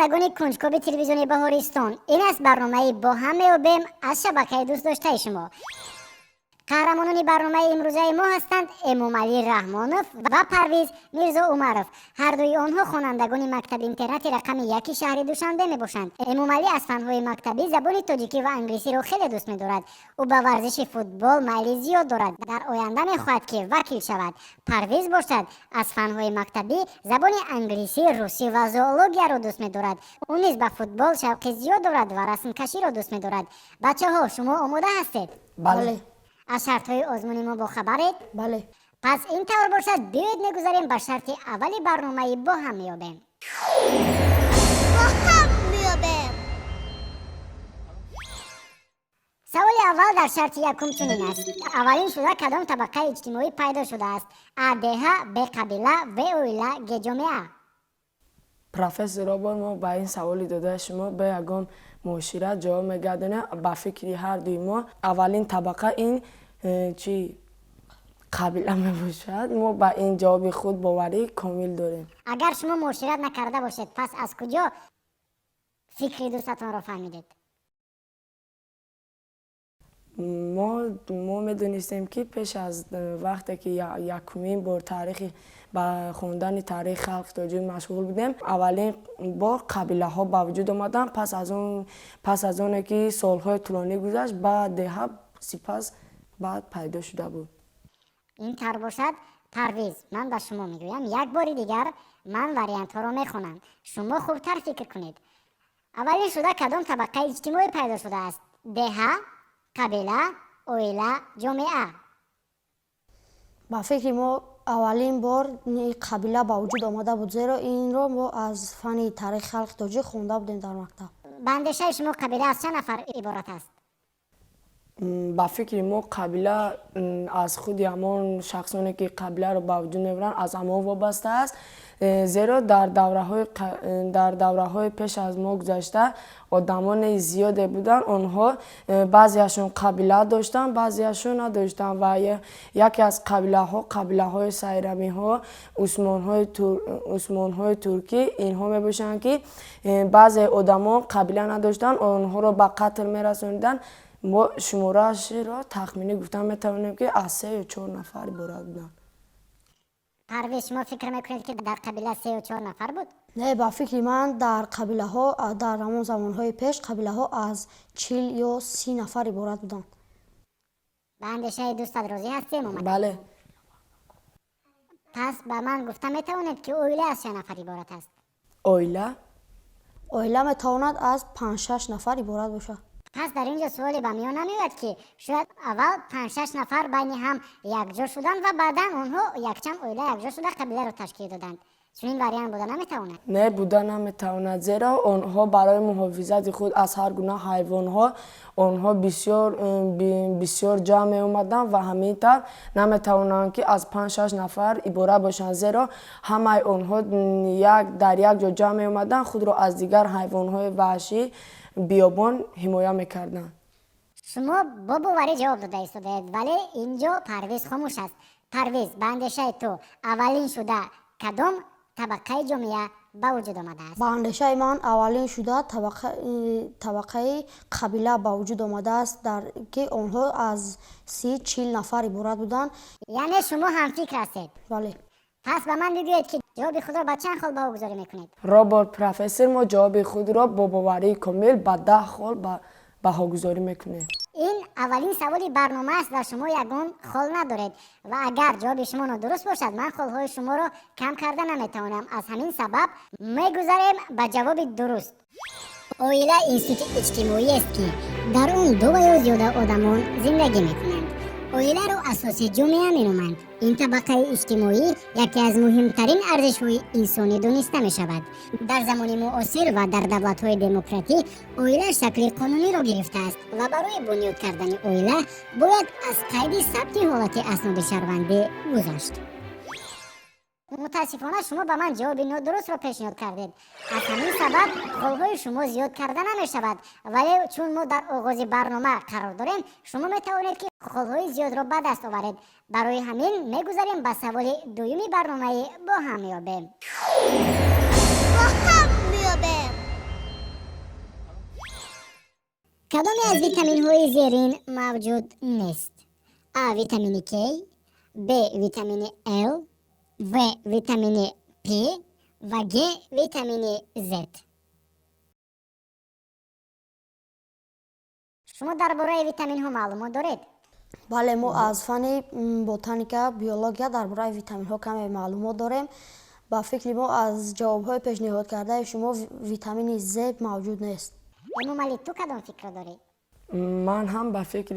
شنوندگان کنجکاو تلویزیون بهارستان، این است برنامه با هم می‌یابیم از شبکه دوست داشته شما. قهرمانان برنامه امروزه ما هستند امامعلی رحمانوف و پرویز میرزا عمرов. هر دوی آنها خوانندگان مکتب اینترنت رقم 1 شهر دوشنبه میباشند. امامعلی از فن‌های مکتبی زبان تاجیکی و انگلیسی را خیلی دوست می‌دارد. او به ورزش فوتبال میل زیاد دارد. در آینده می‌خواهد که وکیل شود. پرویز باشد از فن‌های مکتبی زبان انگلیسی، روسی و زئولوژی را دوست می‌دارد. او نیز به فوتبال شوق زیاد دارد و رسم کشی را دوست می‌دارد. بچه‌ها شما آماده هستید؟ بله. از شرط‌های آزمونی ما با خبرید؟ بله. پس این طور باشد بیایید میگذاریم به شرط اولی برنامه با هم میابیم. سوال اول در شرط یکم چنین است: اولین شده کدام طبقه اجتماعی پیدا شده است؟ ا دهه، ب قبیله، و اویله، گ جامعه. پروفسور رابر ما با این سوالی داده شما به یگان معاشرت جواب میگردونه. با فکری هر دوی ما اولین طبقه این چی قبیله میباشد. ما با این جواب خود باوری کامل داریم. اگر شما معاشرت نکرده باشید پس از کجا فکری دوستتان را فهمیدید؟ ما میدونستیم که پیش از وقتی که یکمین بار با خوندن تاریخ خلق تاجیک مشغول بودیم، اولین بار قبیله ها با وجود آمدن. پس از اون که سالهای طولانی گذشت بعد دهه سپس بعد پیدا شده بود. این طور باشد پرویز، من به شما میگویم یک بار دیگر من واریانت ها را میخونم، شما خوبتر فکر کنید. اولین شده کدام طبقه اجتماعی پیدا شده است؟ دهه، قبیله، اویله، جامعه. با فکر ما اولین بار قبیله با وجود آمده بود، زیرا این را ما از فن تاریخ خلق تاجیک خونده بودیم در مکتب. به اندیشه شما قبیله از چند نفر عبارت است؟ با فکر ما قبیله از خود همان شخصانی که قبیله را با وجود میبرند از همان وابسته است، زیرا در دوره های پیش از ما گذشته آدمان زیاده بودن. آنها بعضیشون قبیله داشتن، بعضیشون نداشتن و یکی از قبیله های سیرمی ها، عثمان های ترکی اینها میباشن که بعضی آدمان قبیله نداشتن، آنها را به قتل میرسوندن. ما شماره‌اش را تخمینی گفتن میتوانیم که از 3 یا 4 نفر عبارت بودن. پرویز، شما فکر میکنید که در قبیله 3 یا 4 نفر بود؟ نه، با فکر من در قبیله ها در همون زمان های پیش قبیله ها از 40 یا 30 نفر عبارت بودن. به اندیشه دوستت راضی هستیم؟ بله. پس به من گفته میتوانید که اویله از چند نفر عبارت است؟ اویله میتواند از 5-6 نفر عبارت باشد. پس در اینجا سوالی به میان نمیاد که شاید اول 5-6 نفر بین هم یکجا شدند و بعدا اونها یکچند اویله یکجا شده قبیله رو تشکیل دادند. چون این واریانت بوده نمیتواند؟ نه، بوده نمیتواند، زیرا آنها برای محافظت خود از هر گونه حیوان آنها بسیار جمع اومدن و همینطور نمیتوانند که از 5-6 نفر عبارت باشند، زیرا همه آنها در یک جا جمع اومدن خود را از دیگر حیوان‌های وحشی بیابان حمایت میکردن. شما با باوری جواب داده ایستادید، ولی اینجا پرویز خاموش است. پرویز، به اندیشه تو اولین شده کدام طبقه جامعه به وجود آمده است؟ به اندیشه من اولین شده طبقه قبیله به وجود آمده است که آنها از 30-40 نفر عبارت بودند. یعنی شما هم فکر هستید؟ بله. پس به من بگویید که جواب خود را به چند خال بهاگذاری میکنید؟ رابرت پروفسور، ما جواب خود را با باوری کامل به 10 خال بهاگذاری میکنیم. این اولین سوالی برنامه است و شما یگان خال ندارید و اگر جواب شما نادرست باشد من خالهای شما را کم کرده نمیتوانم. از همین سبب میگذاریم به جواب درست. اویله اینستیتوت اجتماعی است که در اون 2 یا زیاده آدمان زندگی میکنند. اویله را اساس جامعه مینامند. این طبقه اجتماعی یکی از مهمترین ارزش‌های انسانی دانسته می شود. در زمان معاصر و در دولت‌های دموکراتیک اویله شکل قانونی را گرفته است و برای بنیاد کردن اویله باید از قید ثبت حالت اسناد شهروندی گذشت. متاسفانه شما به من جواب نادرست را پیشنهاد کردید. از همین سبب خالهای شما زیاد کرده نمی شود، ولی چون ما در آغاز برنامه قرار داریم شما می توانید که خالهای زیاد را به دست آورید. برای همین می گذاریم به سوال دومی برنامه با هم میابیم. کدام از ویتامین های زیرین موجود نیست؟ A ویتامین K، B ویتامین L، و ویتامین P و G ویتامین Z. شما درباره ویتامین ها معلومات دارید؟ бале мо аз фани ботаника биология дар бораи витаминҳо каме маълумот дорем. ба фикри мо аз ҷавобҳои пешниҳодкардаи шумо витамини з мавҷуд нест. امومالی تو کدام فکر رو داری؟ من هم به فکر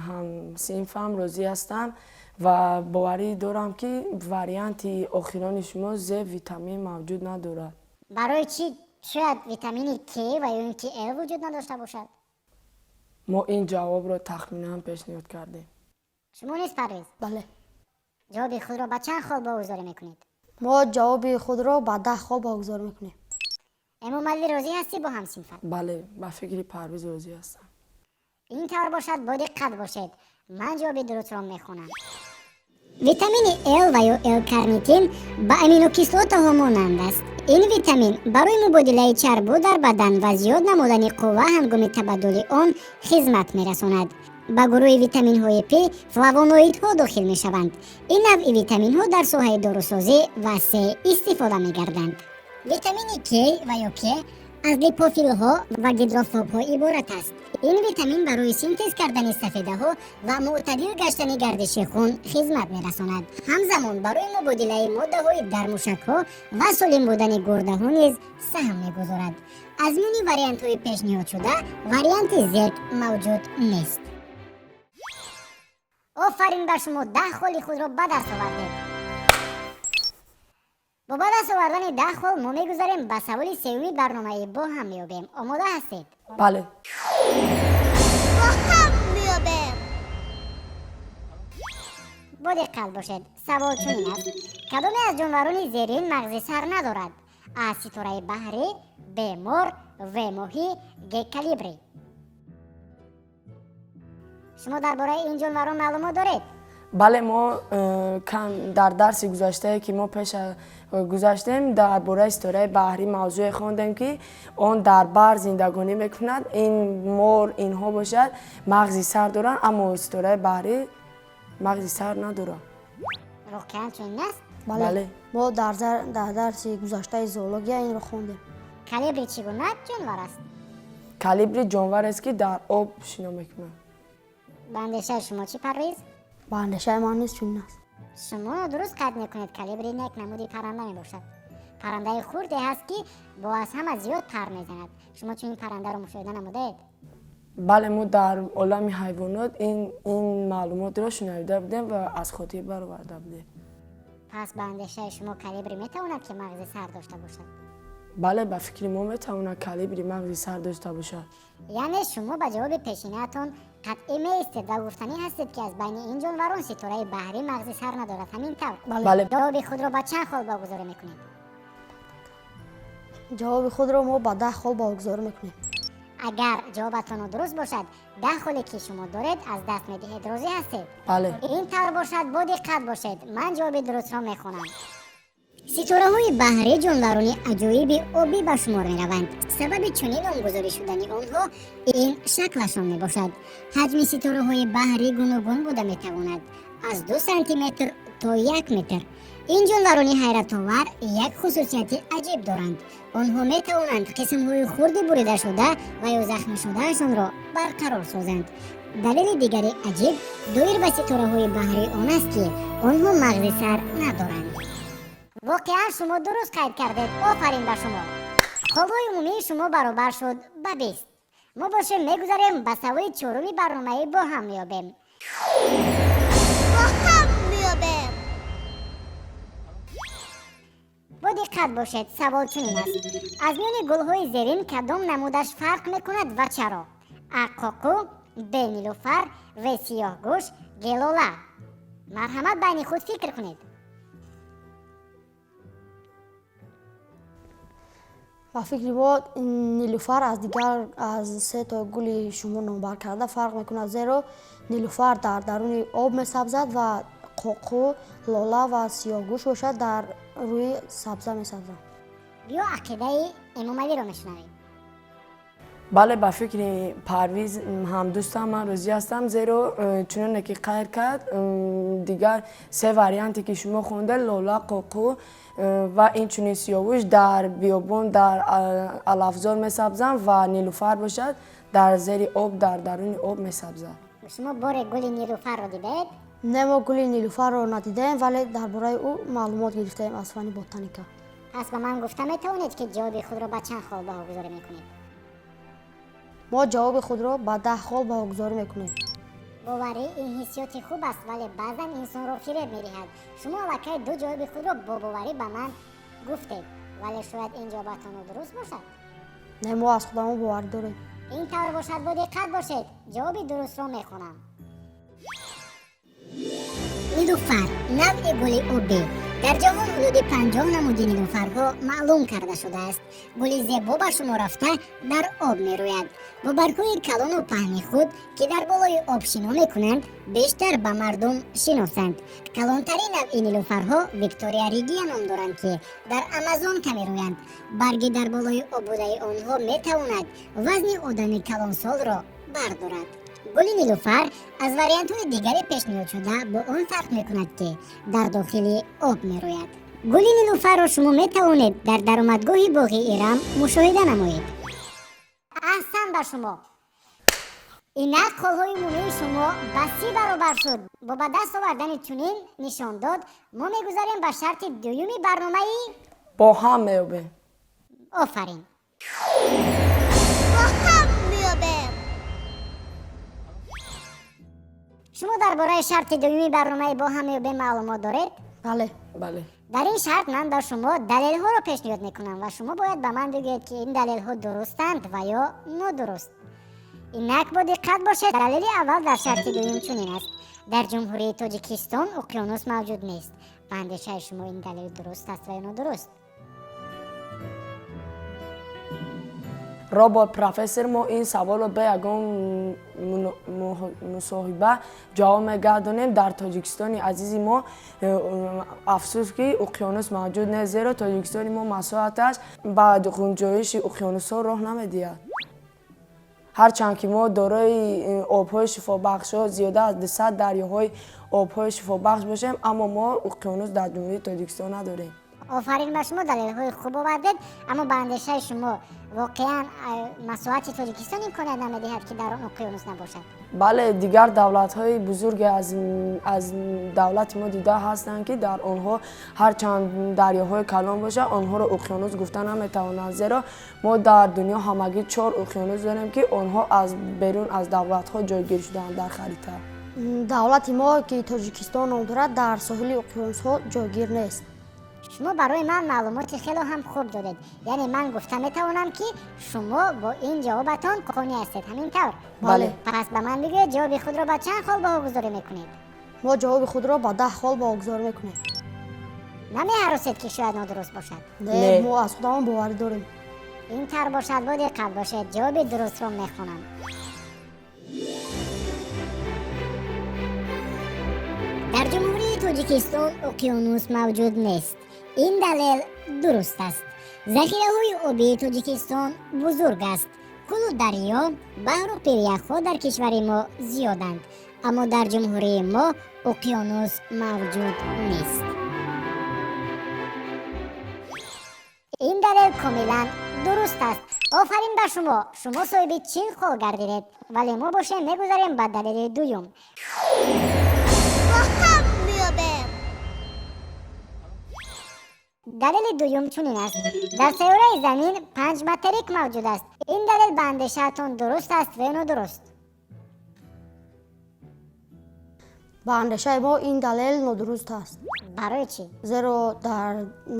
هم صنفم راضی هستم و باوری دارم که وریانت آخران شما ز ویتامین موجود ندارد. برای چی شاید ویتامین K و یا اینکه L وجود نداشته باشد؟ ما این جواب را تخمینا پیشنهاد کردیم. شما نیست پرویز؟ бале جواب خود را به چند خال واگذاری میکنید؟ мо ҷавоби худро ба 10 хол богузор мекунем. امومالی راضی هستی با هم صنفت؟ بله به فکر پرویز راضی هستم. این طور باشد با دقت باشید. من جواب درست را میخونم. ویتامین L و یا L کارنیتین با امینوکیسلوت ها مانند است. این ویتامین برای مبادله چربی در بدن و زیاد نمودن قوه هنگام تبادل آن خدمت میرساند. به گروه ویتامین های P فلاوونوئید ها داخل می شوند. این نوع ویتامین ها در ساحه داروسازی و C استفاده می گردند. ویتامین K و یا K از لیپوفیل ها و گیدروفوب ها عبارت است. این ویتامین برای سینتز کردن سفیده ها و معتدل گشتن گردش خون خدمت می رساند. همزمان برای مبادله ماده های در موشک ها و سالم بودن گرده ها نیز سهم می گذارد. از میان وریانت های پیشنهاد شده وریانت Z موجود نیست. آفرین بر شما 10 خال خود را به دست آوردید. با دست آوردن 10 خال ما میگذاریم به سوال سومی برنامه با هم میابیم. آماده هستید؟ بله. با هم میابیم. با دقت باشید. سوال چنین است: کدام از جانوران زیرین مغز سر ندارد؟ A ستاره بحری، B مار، و ماهی، G کالیبری. شما درباره این جانوران معلومات دارید؟ بله ما کم در درس گذشته که ما پیش گذاشتیم درباره ستاره بحری موضوع خواندیم که آن در بر زندگانی میکند. این مار اینها باشد مغزی سر دارن اما ستاره بحری مغزی سر ندارن. واقعا چنین است؟ بله. мо дар дарси гузаштаи зоология инро хондем. کالیبری چگونه جانور است؟ کالیبری جانور است که در آب شنا میکنه. به اندیشه شما چی پرویز؟ ба андешаи ман низ чунин аст. شما درست قد میکنید. کالیبری یک نمودی پرنده می باشد. پرنده خردی هست که با از همه زیاد پر میزند. شما چون این پرنده رو مشاهده نمودید؟ بله ما در عالم حیوانات این معلومات را شنیده بودیم و از خاطر برآورده بودیم. پس به اندیشه شما کالیبری میتواند که مغز سر داشته باشد؟ بله به فکر ما میتواند کالیبری مغزی سر داشته باشد. یعنی شما به جواب پیشینه‌تان قطعی می‌ایستید و گفتنی هستید که از بین این جانوران ستاره بحری مغز سر ندارد. همین طور؟ بله. جواب خود را به چند خال واگذاری میکنید؟ ҷавоби худро мо ба 10 хол богузор мекунем. اگر جوابتان درست باشد 10 خالی که شما دارید از دست میدهید. راضی هستید؟ بله. این طور باشد با دقت باشید. من جواب درست را میخونم. ستاره های بحری جانوران عجایب آبی به شمار می روند. سبب چنین نامگذاری شدن آنها این شکلشان می باشد. حجم ستاره های بحری گوناگون بوده می تواند از 2 سانتی متر تا 1 متر. این جانوران حیرت آور یک خصوصیت عجیب دارند. آنها می توانند قسم های خردی بریده شده و یا زخمی شدهشان را برقرار سازند. دلیل دیگری عجیب دایر به ستاره های بحری آن است که آنها مغز سر ندارند. واقعا شما درست قید کردید. آفرین به شما. خوابای عمومی شما برابر شد به 20. ما باشه میگذاریم به سوال چهارمی برنامه با هم میابیم. با دقت باشید. سوال چنین است: از میان گلهای زیرین کدام نمودش فرق میکند و چرا؟ A قوقو، B نیلوفر، و سیاه گوش، G لاله. مرحمت بین خود فکر کنید. ба фикри мо нилуфар аз дигар аз се то гули шумо номбар карда фарқ мекунад, зеро нилуфар дар даруни об месабзад ва қоқу, лола ва сиёҳгӯш бошад дар рӯи сабза месабзад. بیا عقیده امامعلی رو میشنویم. бале ба фикри Парвиз ҳамдӯстам ман розӣ ҳастам, зеро чуноне ки қайд кард, дигар се варианте ки шумо хондед лола, қоқӯ ва инчунин сиёвуш дар биёбон дар алафзор месабзанд ва нилуфар бошад дар зери об дар даруни об месабзад. шумо боре гули нилуфарро дидед? Не мо гули нилуфарро надидаем, вале дар бораи ӯ маълумот гирифтаем аз фани ботаника. пас ба ман гуфта метавонед ки ҷавоби худро ба чанд хол баҳогузорӣ мекунед? мо ҷавоби худро ба 10 хол баҳогузорӣ мекунем. боварӣ ин ҳиссиёти хуб аст, вале баъзан инсонро фиреб медиҳад. шумо аллакай ду ҷавоби худро бо боварӣ ба ман гуфтед, вале шояд ин ҷавобатон нодуруст бошад. Не мо аз худамон боварӣ дорем. ин тавр бошад, бо диққат бошед. ҷавоби дурустро мехонам. нилуфар навъи гули обӣ. дар ҷаҳон ҳудуди 50 намуди нилуфарҳо маълум карда шудааст. гули зебо ба шумо рафта дар об мерӯяд. бо баргҳои калону паҳни худ, ки дар болои об шино мекунанд, бештар ба мардум шиносанд. калонтарин навъи нилуфарҳо Виктория ригия ном доранд, ки дар Амазонка мерӯянд. барги дар болои об будаи онҳо метавонад вазни одами калонсолро бардорад. гули нилуфар аз вариантҳои дигари пешниҳодшуда бо он фарқ мекунад, ки дар дохили об мерӯяд. гули нилуфарро шумо метавонед дар даромадгоҳи боғи Ирам мушоҳида намоед. аҳсан ба шумо. инак қолҳои умумии шумо ба 30 баробар шуд. бо ба даст овардани чунин нишондод мо мегузарем ба шарти дуюми барномаи бо ҳам меёбем. офарин. шумо дар бораи шарти дуюми барномаи бо ҳам меёбем маълумот доред? бале. бале. дар ин шарт ман ба шумо далелҳоро пешниҳод мекунам ва шумо бояд ба ман бигӯед, ки ин далелҳо дурустанд ва ё нодуруст. инак бо диққат бошед. далели аввал дар шарти дуюм чунин аст: дар ҷумҳурии Тоҷикистон уқёнус мавҷуд нест. ба андешаи шумо ин далел дуруст аст ва ё нодуруст? робот профессор, мо ин саволро ба ягон мусоҳиба ҷавоб мегардонем. дар Тоҷикистони азизи мо афсӯс ки уқёнус мавҷуд нест, зеро Тоҷикистони мо масоҳаташ ба ғунҷоиши уқёнусҳо роҳ намедиҳад. ҳарчанд ки мо дорои обҳои шифобахшҳо зиёда аз 200 дарёҳои обҳои шифобахш бошем, аммо мо уқёнус дар ҷумҳурии Тоҷикистон надорем. офарин ба шумо, далелҳои хуб овардед, аммо ба андешаи шумо воқеан масоҳати Тоҷикистон имконият намедиҳад, ки дар он уқёнус набошад? бале, дигар давлатҳои бузурге аз давлати мо дида ҳастанд, ки дар онҳо ҳарчанд дарёҳои калон бошад, онҳоро уқёнус гуфта наметавонанд, зеро мо дар дунё ҳамагӣ 4 уқёнус дорем, ки онҳо аз берун аз давлатҳо ҷойгир шудаанд дар харита. давлати мо ки Тоҷикистон ном дорад, дар соҳили уқёнусҳо ҷойгир нест. шумо барои ман маълумоти хело ҳам хуб додед. яъне ман гуфта метавонам, ки шумо бо ин ҷавобатон қонеъ ҳастед, ҳамин тавр? бале. пас ба ман бигӯед, ҷавоби худро ба чанд хол баҳогузорӣ мекунед? мо ҷавоби худро ба 10 хол баҳогузорӣ мекунем. намеҳаросед, ки шояд нодуруст бошад? не, мо аз худамон боварӣ дорем. ин тавр бошад, бо диққат бошед. ҷавоби дурустро мехонам. дар ҷумҳурии Тоҷикистон уқёнус мавҷуд нест. ин далел дуруст аст. захираҳои обии Тоҷикистон бузург аст. кулу дарё, баҳру пиряхҳо дар кишвари мо зиёданд, аммо дар ҷумҳурии мо уқёнус мавҷуд нест. ин далел комилан дуруст аст. офарин ба шумо. шумо соҳиби 40 хол гардидед, вале мо бошем мегузарем ба далели дуюм. далели дуюм чунин аст: дар сайёраи замин 5 материк мавҷуд аст. ин далел ба андешаатон дуруст аст ва ё нодуруст? ба андешаи мо ин далел нодуруст аст. барои чӣ? зеро дар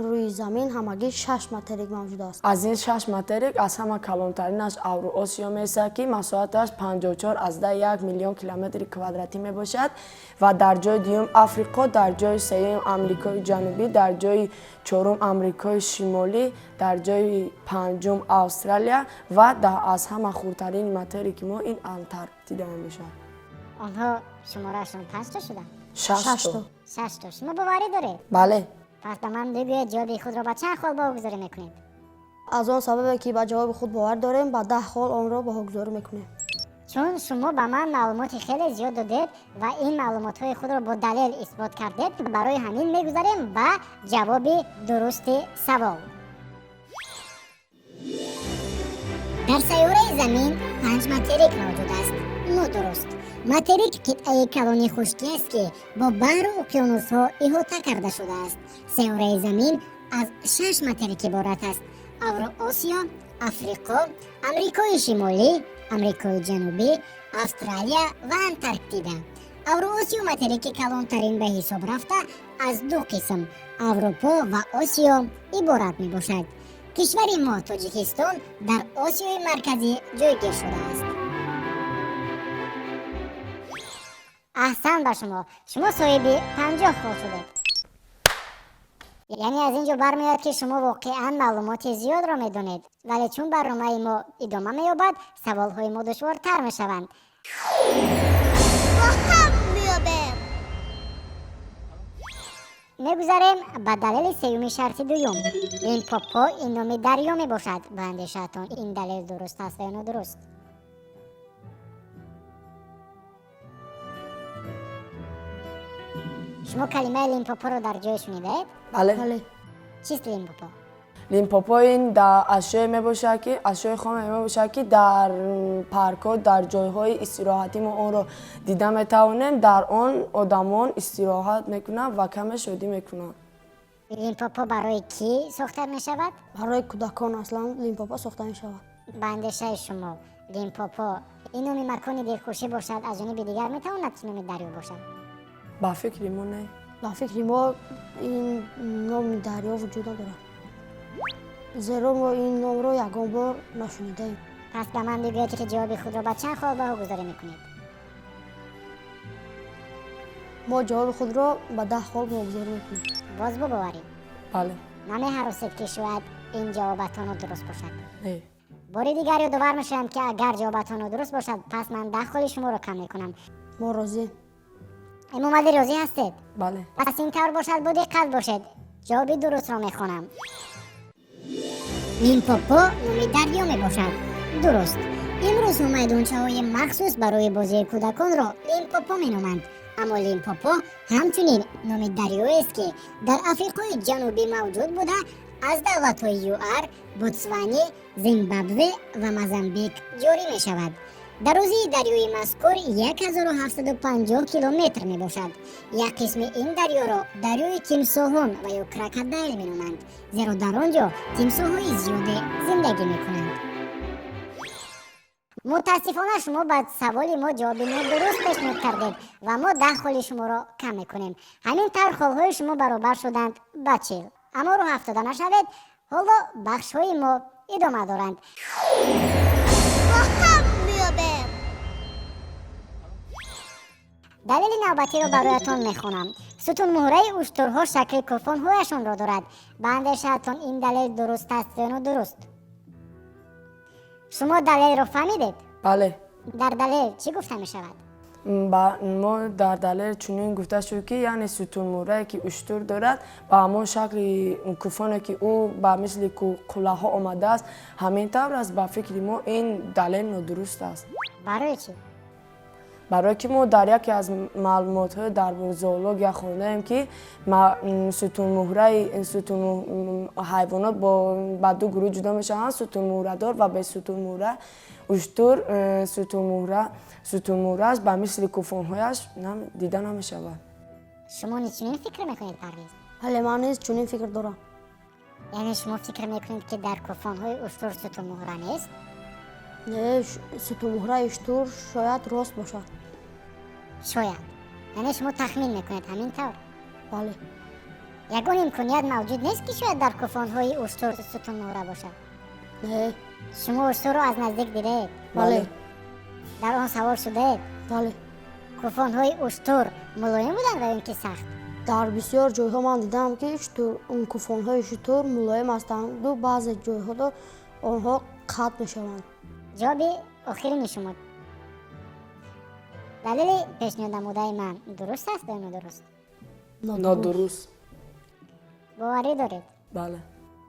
рӯи замин ҳамагӣ 6 материк мавҷуд аст. аз ин 6 материк аз ҳама калонтаринаш Авроосиё месад, ки масоҳаташ 54,1 миллион километри квадратӣ мебошад, ва дар ҷои дуюм Африқо, дар ҷои сеюм Амрикои Ҷанубӣ, дар ҷои чорум Амрикои Шимолӣ, дар ҷои панҷум Австралия ва аз ҳама хурдтарини материки мо ин Антарктида мебошад. онҳо шумораашон 5 то шуданд? 6 то. 6 то. шумо боварӣ доред? бале. пас ба ман бигӯед, ҷавоби худро ба чанд хол баҳогузорӣ мекунед? аз он сабабе ки ба ҷавоби худ бовар дорем ба 10 хол онро баҳогузорӣ мекунем. чун шумо ба ман маълумоти хеле зиёд додед ва ин маълумотҳои худро бо далел исбот кардед, барои ҳамин мегузарем ба ҷавоби дурусти савол. дар сайёраи замин 5 материк мавҷуд аст. нодуруст. материк қитъаи калони хушкӣ аст ки бо баҳру уқёнусҳо иҳота карда шудааст. сайёраи замин аз 6 материк иборат аст. авроосиё, африқо, амрикои шимолӣ, амрикои ҷанубӣ, австралия ва антарктида. авроосиё материки калонтарин ба ҳисоб рафта аз ду қисм аврупо ва осиё иборат мебошад. кишвари мо тоҷикистон дар осиёи марказӣ ҷойгир шудааст. аҳсан ба шумо соҳиби 50 хол шудед. яъне аз ин ҷо бармеояд ки шумо воқеан маълумоти зиёдро медонед, вале чун барномаи мо идома меёбад, саволҳои мо душвортар мешаванд. мегузарем ба далели сеюми шарти дуюм. лимпопо ин номи дарьё мебошад. ба андешаатон ин далел дуруст аст ё нодуруст? шумо калимаи лимпопоро дар ҷое шунидед? бале. чист лимпопо? лимпопо ин ашёе мебошад ки ашёи хоме мебошад ки дар паркҳо дар ҷойҳои истироҳатӣ мо онро дида метавонем. дар он одамон истироҳат мекунанд ва каме шодӣ мекунанд. лимпопо барои кӣ сохта мешавад? барои кӯдакон аслан лимпопо сохта мешавад. ба андешаи шумо лимпопо ин номи макони дилхушӣ бошад, аз ҷониби дигар метавонад ки номи дарё бошад? ба фикри мо не. ба фикри мо ин номи дарё вуҷуд надорад, зеро мо ин номро ягон бор нашунидаем. пас ба ман бигӯед ки ҷавоби худро ба чанд хол баҳогузорӣ мекунед? мо ҷавоби худро ба 10 хол баҳогузорӣ мекунем. боз бубоваред. бале. намеҳаросед ки шояд ин ҷавобатон нодуруст бошад. не. бори дигар ёдовар мешавам ки агар ҷавобатон нодуруст бошад, пас ман 10 холи шуморо кам мекунам. мо розием. эмомалӣ розӣ ҳастед? бале. пас ин тавр бошад, бо диққат бошед. ҷавоби дурустро мехонам. лимпопо номи дарьё мебошад. дуруст. имрӯзҳо майдончаҳои махсус барои бозии кӯдаконро лимпопо меноманд. аммо лимпопо ҳамчунин номи дарёест ки дар африқои ҷанубӣ мавҷуд буда аз давлатҳои ЮАР, ботсвани, зимбабве ва мозамбик ҷорӣ мешавад. дарозии дарёи мазкур 1750 километр мебошад. як қисми ин дарёро дарёи тимсоҳон ва ё крокодайл меноманд, зеро дар он ҷо тимсоҳҳои зиёде зиндагӣ мекунанд. мутаассифона шумо ба саволи мо ҷавоби нодуруст пешниҳод кардед ва мо 10 холи шуморо кам мекунем. ҳамин тавр холҳои шумо баробар шуданд ба 40. аммо роҳ афтода нашавед, ҳоло бахшҳои мо идома доранд. далели навбатиро бароятон мехонам. сутунмӯҳраи уштурҳо шакли кӯфонҳояшонро дорад. ба андешаатон ин далел дуруст аст ё нодуруст? шумо далелро фаҳмидед? бале. дар далел чӣ гуфта мешавад? мо дар далел чунин гуфта шуд ки яъне сутунмӯрае ки уштур дорад ба ҳамон шакли кӯфоне ки ӯ ба мисли қуллаҳо омадааст, ҳамин тавр аст. ба фикри мо ин далел нодуруст аст. барои чӣ? барое ки мо дар яке аз маълумотҳои дар зоология хондаем ки ҳайвонот ба ду гурӯҳ ҷудо мешаванд: сутунмӯҳрадор ва бесутунмӯҳра. уштур сутунмӯҳрааш ба мисли кӯфонҳояш дида намешавад. шумо низ чунин фикр мекунед Парвез? ҳале ман низ чунин фикр дорам. яъне шумо фикр мекунед ки дар кӯфонҳои уштур сутунмӯҳра нест? не, сутунмӯҳраи уштур шояд рост бошад. шояд. яъне шумо тахмин мекунед ҳамин тавр? бале. ягон имконият мавҷуд нест ки шояд дар кӯфонҳои уштур сутунмӯҳра бошад? не. шумо уштурро аз наздик дидед? бале. дар он савор шудед? бале. кӯфонҳои уштур мулоим буданд ва ё ин ки сахт? дар бисёр ҷойҳо ман дидам ки кӯфонҳои уштур мулоим ҳастанду баъзе ҷойҳо онҳо қатъ мешаванд. ҷавоби охирини шумо далели пешниҳод намудаи ман дуруст аст ё нодуруст? нодуруст. боварӣ доред? бале.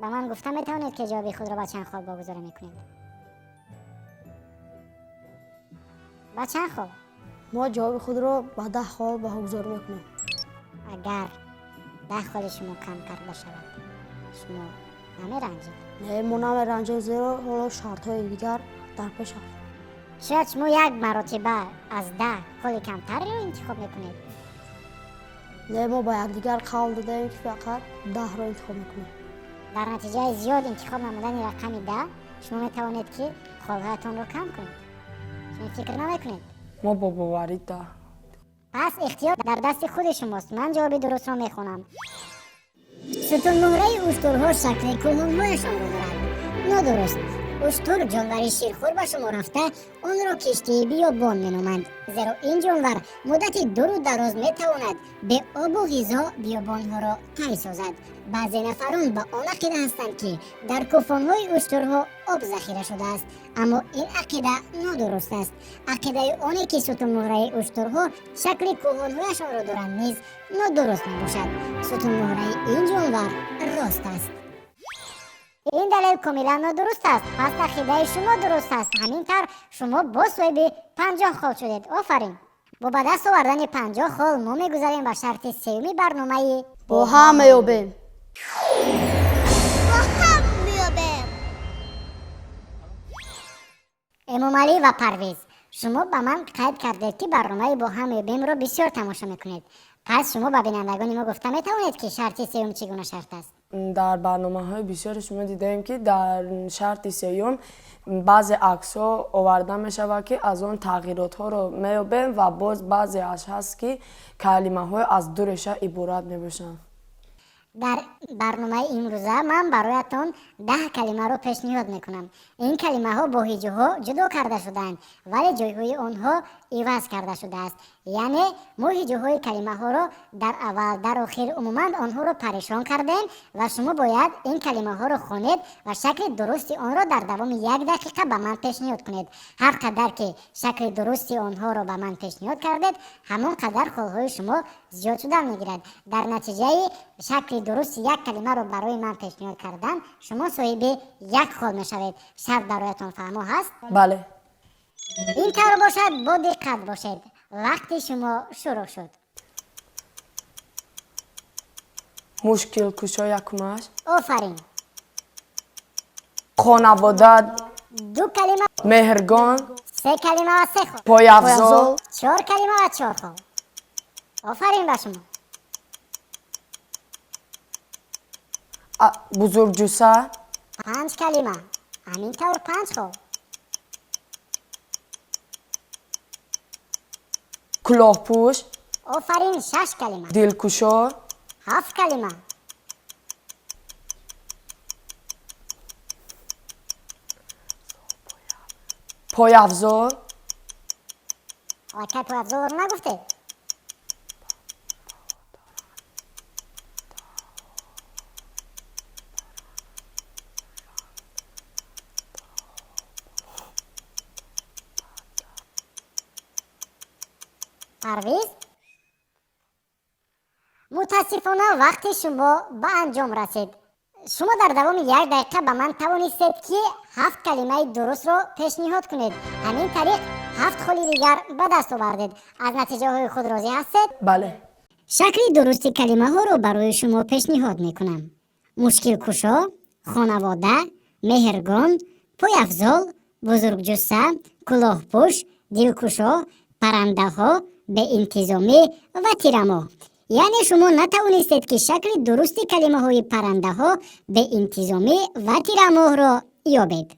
با من گفتم میتوانید که جواب خود را با چند خواب واگذاری میکنید؟ با چند خواب؟ ما جواب خود را با 10 خواب واگذاری میکنیم. اگر 10 خواب شما کم کرده شود شما نمیرنجید؟ نه ما نمیرنجیم زیرا حالا شرط‌های دیگر در پیش است. شاید شما یک مرتبه از 10 خواب کمتری رو انتخاب میکنید. نه ما با یکدیگر قول دادیم که فقط 10 را انتخاب میکنیم. در نتیجه زیاد انتخاب نمودن رقم 10 شما میتوانید که خوابهایتان رو کم کنید. شما فکر نمیکنید؟ ما با باوری ده. پس اختیار در دست خود شماست. من جواب درست را میخونم. ستون مهره اشترها شکل کلونهایشان را دارند. نادرست. اشتر جانوری شیرخور به شما رفته آن را کشتی بیابان مینامند، زیرا این جانور مدت دور و دراز میتواند به آب و غذا بیابانها را طی سازد. بعضی نفران به آن عقیده هستند که در کوفانهای اشترها آب ذخیره شده است، اما این عقیده نادرست است. عقیده آنی که ستون مهره اشترها شکل کوهانهایشان را دارند نیز نادرست میباشد. ستون مهره این جانور راست است. این دلیل کاملا نادرست است. پس عقیده شما درست است. همینطور شما با صاحب 50 خال شدید. آفرین. با به دست آوردن 50 خال ما میگذاریم به شرط سومی برنامه با هم میابیم. امام علی و پرویز، شما به من قید کردید که برنامه با هم میابیم را بسیار تماشا میکنید. پس شما به بینندگان ما گفته میتوانید که شرط سوم چگونه شرط است؟ در برنامه‌های بسیار شما دیدیم که در شرط سوم بعضی عکس‌ها آورده می‌شود که از آن تغییرات‌ها رو می‌یابیم و باز بعضی هست که کلمه‌های از دورش عبارت می‌باشند. در برنامه امروزه من برایتان 10 کلمه رو پیشنهاد میکنم. این کلمه ها با هجاها جدا کرده شدند ولی جایهای آنها عوض کرده شده است. یعنی ما هجاهای کلمه ها رو در اول در آخر عموما آنها رو پریشان کردیم و شما باید این کلمه ها رو خوانید و شکل درستی آن را در دوام 1 دقیقه به من پیشنهاد کنید. هر قدر که شکل درستی آنها رو به من پیشنهاد کردید همان قدر خالهای شما زیاد شدن میگیرد. در نتیجه شکل درست 1 کلمه رو برای من پیشنهاد کردن شما صاحب 1 خال میشوید. شرط برایتان فهمو هست؟ بله. این طور باشد با دقت باشید. وقتی شما شروع شد. مشکل کشا یکمش. آفرین. خانواده. 2 کلمه. مهرگان. 3 کلمه و 3 خال. پایافزال. 4 کلمه و 4 خال. آفرین به شما. بزرگ جوسه. 5 کلمه. همینطور 5 خال. کلاه پوش. آفرین 6 کلمه. دلکشا. 7 کلمه. پایافزال. آکه پایافزال رو نگفته. پرویز، متاسفانه وقتی شما به انجام رسید. شما در دوام 1 دقیقه به من توانستید که 7 کلمه درست را پیشنهاد کنید. همین طریق 7 خالی دیگر به دست آوردید. از نتیجه های خود راضی هستید؟ بله. شکل درست کلمه ها رو برای شما پیشنهاد میکنم. مشکل کشا، خانواده، مهرگان، پایافزال، بزرگ جثه، کلاه پوش، دلکشا، پرنده ها، به انتظامی و تیرماه. یعنی شما نتوانستید که شکل درست کلمه های پرنده ها به انتظامی و تیرماه را یابید.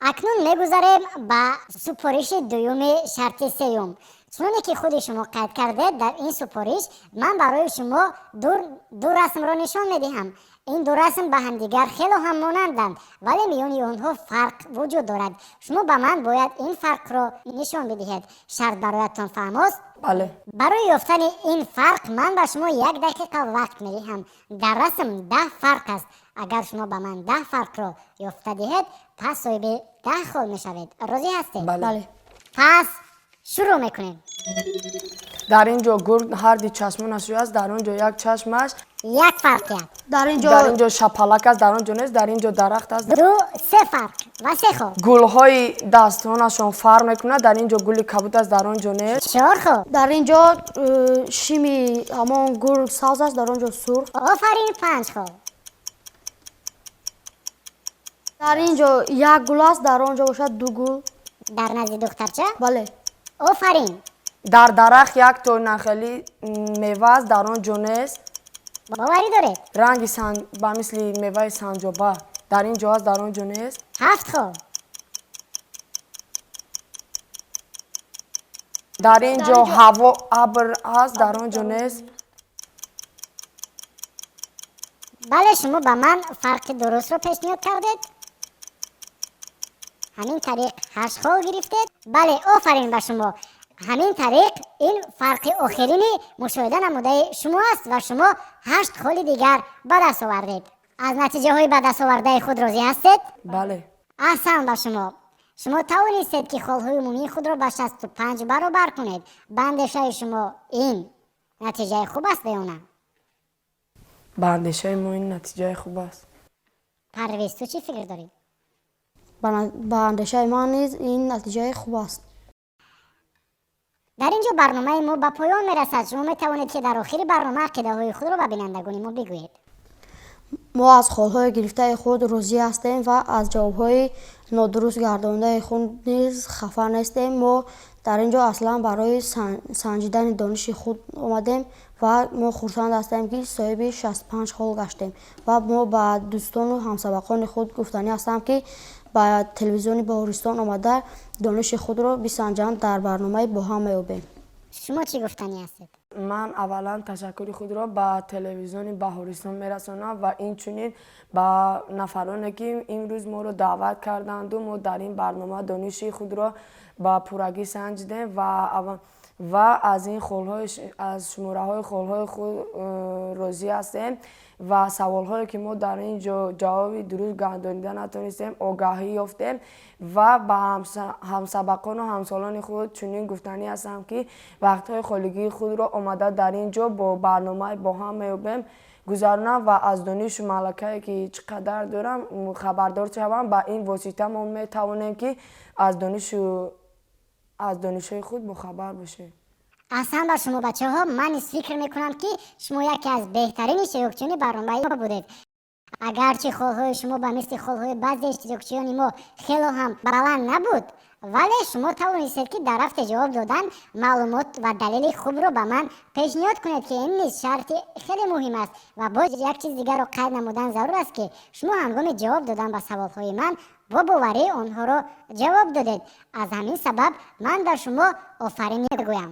اکنون میگذاریم به سپارش دوم شرط سوم. چون که خود شما قید کرده در این سپارش من برای شما دو رسم را نشان میدهم. این 2 رسم به هم دیگر خیلی هم مانندند ولی میان آنها فرق وجود دارد. شما به من باید این فرق را نشان بدهید. شرط برایتان فهم است؟ بله. برای یافتن این فرق من به شما 1 دقیقه وقت میدهم. در رسم 10 فرق است. اگر شما به من 10 فرق را یافته دهید پس صاحب 10 خال میشوید. راضی هستید؟ بله. پس شروع میکنیم. дар ин ҷо гург ҳарди чашмонашро аст, дар он ҷо як чашмаш, як фарқ як. дар ин дар ин ҷо ҷо шапалак аст, дар он ҷо нест, дар ин ҷо дарахт аст. ду се фарқ ва се хоб. гулҳои дастонашон фарқ мекунад, дар ин ҷо гули кабуд аст, дар он ҷо нест. чор хоб. дар ин ҷо шими ҳамон гург сабз аст, дар он ҷо сурх. офарин панҷ хоб. дар ин ҷо як гул аст, дар он ҷо бошад ду гул. дар назди духтарча. бале. офарин. дар дарахт як то нахели мева аст, дар он ҷо нест. боварӣ доред. ранги ба мисли меваи санҷоба дар ин ҷо аст, дар он ҷо нест. ҳафт хоб. дар ин ҷо ҳаво абр аст, дар он ҷо нест. бале шумо ба ман фарқи дурустро пешниҳод кардед. ҳамин тариқ 8 хол гирифтед. бале офарин ба шумо. ҳамин тариқ ин фарқи охирини мушоҳида намудаи шумо аст ва шумо 8 холи дигар ба даст овардед. аз натиҷаҳои ба дастовардаи худ розӣ ҳастед? бале. аҳсан ба шумо. шумо тавонистед ки холҳои умумии худро ба 65 баробар кунед. ба андешаи шумо ин натиҷаи хуб аст ё на? ба андешаи мо ин натиҷаи хуб аст. парвиз ту чӣ фикр дорӣ? ба андешаи ман низ ин натиҷаи хуб аст. дар ин ҷо барномаи мо ба поён мерасад. шумо метавонед ки дар охири барнома ақидаҳои худро ба бинандагони мо бигӯед. мо аз холҳои гирифтаи худ розӣ ҳастем ва аз ҷавобҳои нодуруст гардонидаи худ низ хафа нестем. мо дар ин ҷо аслан барои санҷидани дониши худ омадем ва мо хурсанд ҳастем ки соҳиби 65 хол гаштем ва мо ба дӯстону ҳамсабақони худ гуфтанӣ ҳастам ки ба телевизиони Боҳористон омада дониши худро бисанҷанд, дар барномаи бо ҳам меёбем. шумо чӣ гуфтанӣ ҳастед? ман аввалан ташаккури худро ба телевизиони Баҳористон мерасонам ва инчунин ба нафароне ки имрӯз моро даъват карданду мо дар ин барнома дониши худро ба пуррагӣ санҷидем ва аз ин аз шумораҳои холҳои худ розӣ ҳастем ва саволҳое ки мо дар ин ҷо ҷавоби дуруст гардонида натонистем огаҳӣ ёфтем ва ба ҳамсабақону ҳамсолони худ чунин гуфтанӣ ҳастам ки вақтҳои холигии худро омада дар ин ҷо бо барномаи бо ҳам меёбем гузаронам ва аз донишу малакае ки чӣ қадар дорам хабардор шавам. ба ин восита мо метавонем ки аз донишҳои худ бохабар бошем. аҳсан ба шумо бачаҳо. ман низ фикр мекунам ки шумо яке аз беҳтарини иштирокчиёни барномаи мо будед. агарчи холҳои шумо ба мисли холҳои баъзе иштирокчиёни мо хело ҳам баланд набуд, вале шумо тавонистед ки дар рафти ҷавоб додан маълумот ва далели хубро ба ман пешниҳод кунед ки ин низ шарти хеле муҳим аст ва боз як чиз дигарро қайд намудан зарур аст ки шумо ҳангоми ҷавоб додан ба саволҳои ман бо боварӣ онҳоро ҷавоб додед. аз ҳамин сабаб ман ба шумо офарин мегӯям.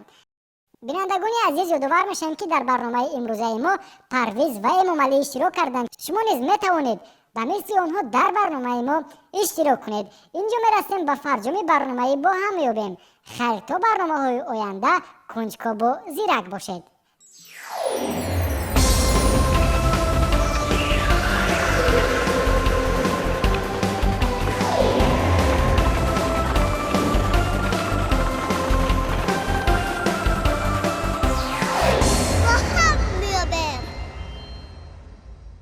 бинандагони азиз ёдовар мешавем ки дар барномаи имрӯзаи мо парвиз ва эмомалӣ иштирок карданд. шумо низ метавонед ба мисли онҳо дар барномаи мо иштирок кунед. инҷо мерасем ба фарҷоми барномаи бо ҳам ёбем. хайр то барномаҳои оянда кунҷкобу зирак бошед.